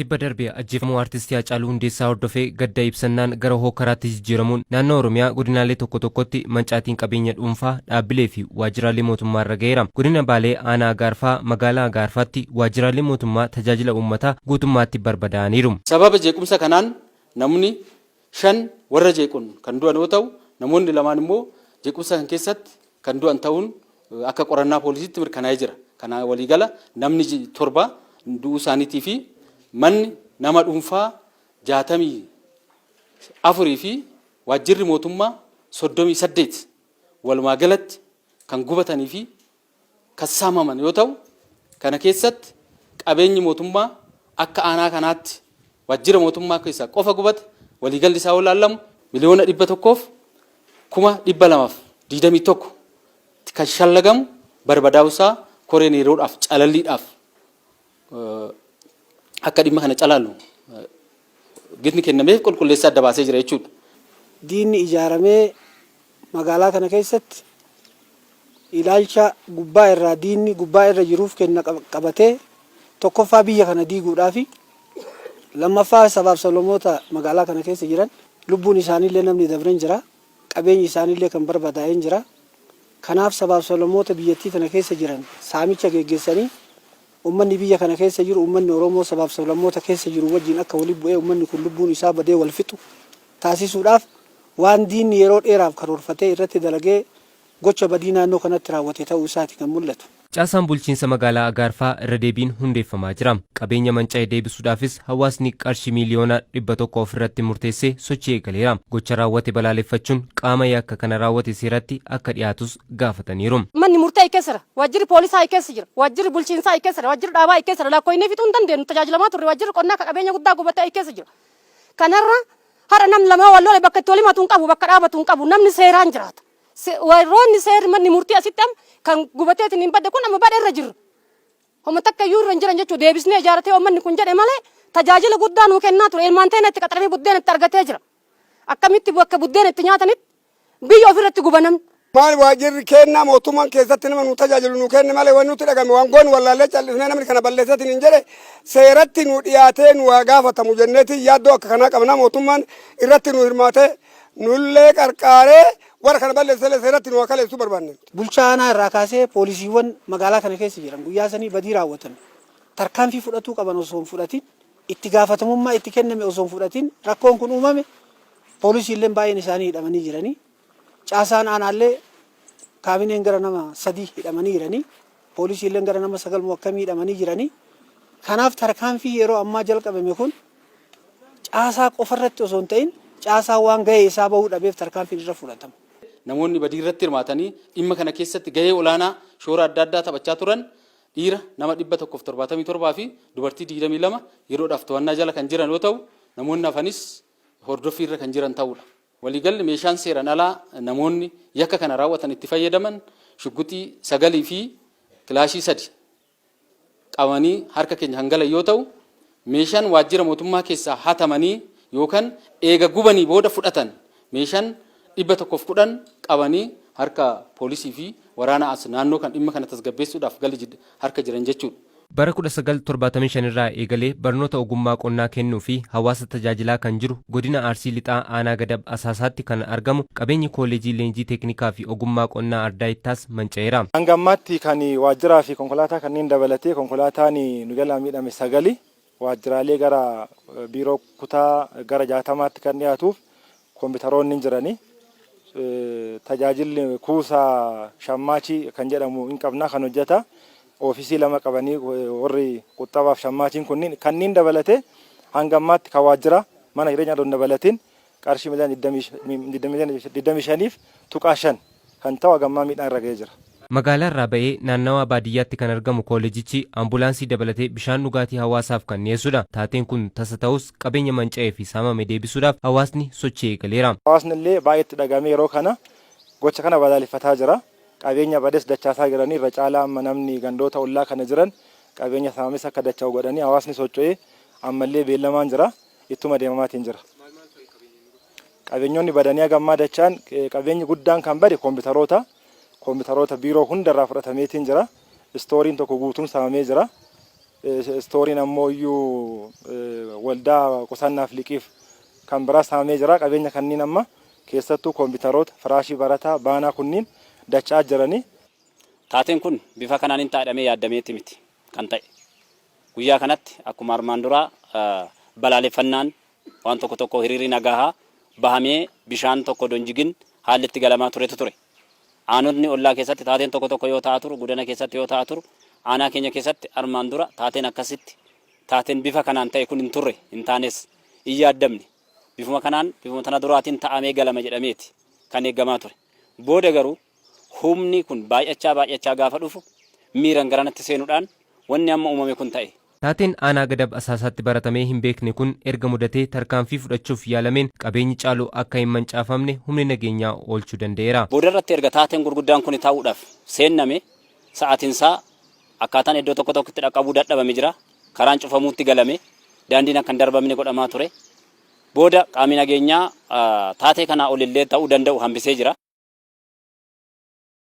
Tibba darbee ajjeefamuu artistii Haacaaluu Hundeessaa hordofee gadda ibsannaan gara hokkaraatti jijjiiramuun naannoo Oromiyaa godinaalee tokko tokkotti mancaatiin qabeenya dhuunfaa dhaabbilee fi waajjiraalee mootummaa irra ga'eera. Godina Baalee aanaa Agaarfaa magaalaa Agaarfaatti waajjiraalee mootummaa tajaajila uummataa guutummaatti barbadaa'aniiru. Sababa jeequmsa kanaan namni 5 warra jeequn kan du'an yoo ta'u namoonni 2 immoo jeequmsa kan keessatti kan du'an ta'uun akka qorannaa poolisiitti mirkanaa'ee jira. Kana waliigala namni 7 du'uu isaaniitii fi manni nama dhuunfaa 64 fi waajjirri mootummaa 38 walumaa galatti kan gubatanii fi kan saamaman yoo ta'u kana keessatti qabeenyi mootummaa akka aanaa kanaatti waajjira mootummaa keessaa qofa gubate waliigalli isaa olaalamu miliyoona 100,221 kan shallagamu barbadaa'uusaa koreen yeroodhaaf calalliidhaaf akka dhimma kana calaallu gitni kennameef qulqulleessaa adda baasee jira jechuudha. Diinni ijaaramee magaalaa kana keessatti ilaalcha gubbaa irraa diinni gubbaa irra jiruuf kenna qabatee tokkoffaa biyya kana diiguudhaa fi lammaffaa sabaaf sablammoota magaalaa kana keessa jiran lubbuun isaaniillee namni dabreen jira, qabeenyi isaaniillee kan barbadaa'een jira. Kanaaf sabaaf sablammoota biyyattii kana keessa jiran saamicha geggeessanii ummanni biyya kana keessa jiru ummanni Oromoo sabaaf sablammoota keessa jiru wajjin akka waliin bu'ee ummanni kun lubbuun isaa badee wal fixu taasisuudhaaf waan diinni yeroo dheeraaf karoorfatee irratti dalagee gocha badii naannoo kanatti raawwate ta'uu isaati kan mul'atu. Caasaan bulchiinsa magaalaa Agaarfaa irra deebiin hundeeffamaa jira. Qabeenya manca'ee deebisuudhaafis hawaasni qarshii miliyoona 100 ofirratti murteessee sochii eegaleera. Gocha raawwate balaaleffachuun qaama yakka kana raawwate seeratti akka dhiyaatus gaafataniiru. Manni murtee keessa waajjirri poolisaa keessa jira, waajjirri bulchiinsaa keessa, waajjirri dhaabaa keessa lakkoofnee fixuu hin dandeenyu tajaajilamaa turre waajjirri qonnaa qabeenya guddaa gubatee keessa jira. Kanarra hara nam lama walloole bakka itti walimatu hin qabu, bakka dhaabatu hin qabu, namni seeraan jiraata. Warroonni seerri manni murtii asitti kan gubateetiin hin badde kun amma badhe irra jirra. Homma takka iyyuu irra hin jiran jechuudha. Deebisnee ijaaratee uummanni kun jedhe malee tajaajila guddaa nuu kennaa ture. Ilmaan ta'e itti qaxaramee buddeena itti argatee jira. Akkamitti bakka buddeena itti nyaatanitti biyya ofirratti gubanamni. Maal waajjirri kennaa mootummaan keessatti nama nu tajaajilu nu kenne malee wanni nuti dhagame waan goon wallaallee callisnee namni kana balleessatiin hin jedhe seeratti nu dhiyaatee nu waa gaafatamu jenneeti yaaddoo akka kanaa qabna mootummaan irratti nu hirmaatee nullee qarqaaree warra kana balleessee seeratti nu akaleessu barbaanne. Bulchaa aanaa irraa kaasee poolisiiwwan magaalaa kana keessa jiran guyyaa sanii badii raawwatan tarkaanfii fudhatuu qaban osoo hin fudhatin itti gaafatamummaa itti kenname osoo hin fudhatin rakkoon kun uumame poolisiilleen baay'een isaanii hidhamanii jiranii. Caasaan aanaallee kaabineen gara nama 3 hidhamanii jiranii. Poolisiilleen gara nama 9 akkamii hidhamanii jiranii. Kanaaf tarkaanfii yeroo ammaa jalqabame kun caasaa qofarratti osoo hin ta'in caasaa waan gahee isaa bahuu dhabeef tarkaanfiin irra fudhatama. Namoonni badii irratti hirmaatanii dhimma kana keessatti gahee olaanaa shoora adda addaa taphachaa turan dhiira nama 177 fi dubartii 22 yeroodhaaf to'annaa jala kan jiran yoo ta'u namoonni hafanis hordoffii irra kan jiran ta'uudha. Waliigalli meeshaan seeraan alaa namoonni yakka kana raawwatan itti fayyadaman shugguxii 9 fi kilaashii 3 qabanii harka keenya hangala yoo ta'u meeshaan waajjira mootummaa keessaa hatamanii yookaan eega gubanii booda fudhatan meeshaan 110 qabanii harka poolisii fi waraana as naannoo kan dhimma kana tasgabbeessuudhaaf galii harka jiran jechuudha. Bara 1975 irraa eegalee barnoota ogummaa qonnaa kennuu fi hawaasa tajaajilaa kan jiru godina Arsii Lixaa aanaa Gadab Asaasaatti kan argamu qabeenyi kooleejii leenjii teeknikaa fi ogummaa qonnaa Ardaayittaas manca'eera. Hanga ammaatti kan waajjiraa fi konkolaataa kanneen dabalatee konkolaataan nu jalaa miidhame 9 waajjiraalee gara biiroo kutaa gara 60tti kan dhiyaatuuf kompiitaroonni hin jiranii. Tajaajilli kuusaa shammaachii kan jedhamu hin qabna kan hojjeta. Ofiisii 2 qabanii warri quxabaaf shammaachiin kunniin kanneen dabalatee hanga ammaatti kan waajjira mana jireenyaa doon dabalatiin qarshii miliyoona 25 tuqaa 5 kan ta'u hagammaa miidhaan irra ga'ee jira. Magaalaa irraa ba'ee naannawaa baadiyyaatti kan argamu kooleejichi ambulaansii dabalatee bishaan dhugaatii hawaasaaf kan dhiyeessudha. Taateen kun tasa ta'us qabeenya manca'ee fi saamame deebisuudhaaf hawaasni sochii eegaleera. Hawaasni illee baay'eetti dhagamee yeroo kana gocha kana balaaleffataa jira. Qabeenya bades dachaasaa jiranii irra caalaa amma namni gandoota ollaa kana jiran qabeenya saamames akka dacha'u godhanii hawaasni socho'ee ammallee beellamaan jira ittuma deemamaatiin jira. Qabeenyonni badanii hagammaa dachaan qabeenyi guddaan kan bade kompiitaroota biiroo hundarraa fudhatameetiin jira. Istooriin tokko guutuun saamamee jira. istooriin ammoo iyyuu waldaa qusannaaf liqiif kan biraa saamee jira. Qabeenya kanniin amma keessattuu kompiitaroota, firaashii barataa, baanaa kunniin dachaa jiranii. Taateen kun bifa kanaan hin taadhamee yaadameetti miti kan ta'e. Guyyaa kanatti akkuma armaan duraa balaaleffannaan waan tokko hiriirri nagahaa bahamee bishaan tokko donjigin haalli itti galamaa turetu ture. Aanonni ollaa keessatti taateen tokko yoo ta'aa turu, godina keessatti yoo ta'aa turu, aanaa keenya keessatti armaan dura taateen akkasitti taateen bifa kanaan ta'e kun hin turre, hin taanes hin yaaddamne. Bifuma kanaan bifuma tana duraatiin ta'amee galama jedhameeti kan eeggamaa ture. Booda garuu humni kun baay'achaa gaafa dhufu miiran garanatti seenuudhaan wanni amma uumame kun ta'e. Taateen aanaa gadab asaasaatti baratamee hin beekne kun erga mudatee tarkaanfii fudhachuuf yaalameen qabeenyi caalu akka hin mancaafamne humni nageenyaa oolchuu danda'eera. Booda irratti erga taateen gurguddaan kun ta'uudhaaf seenname sa'aatinsaa akkaataan iddoo tokkotti dhaqqabuu dadhabame jira. Karaan cufamuutti galame daandiin akka hin darbamne godhamaa ture. Booda qaamni nageenyaa taatee kanaa olillee ta'uu danda'u hambisee jira.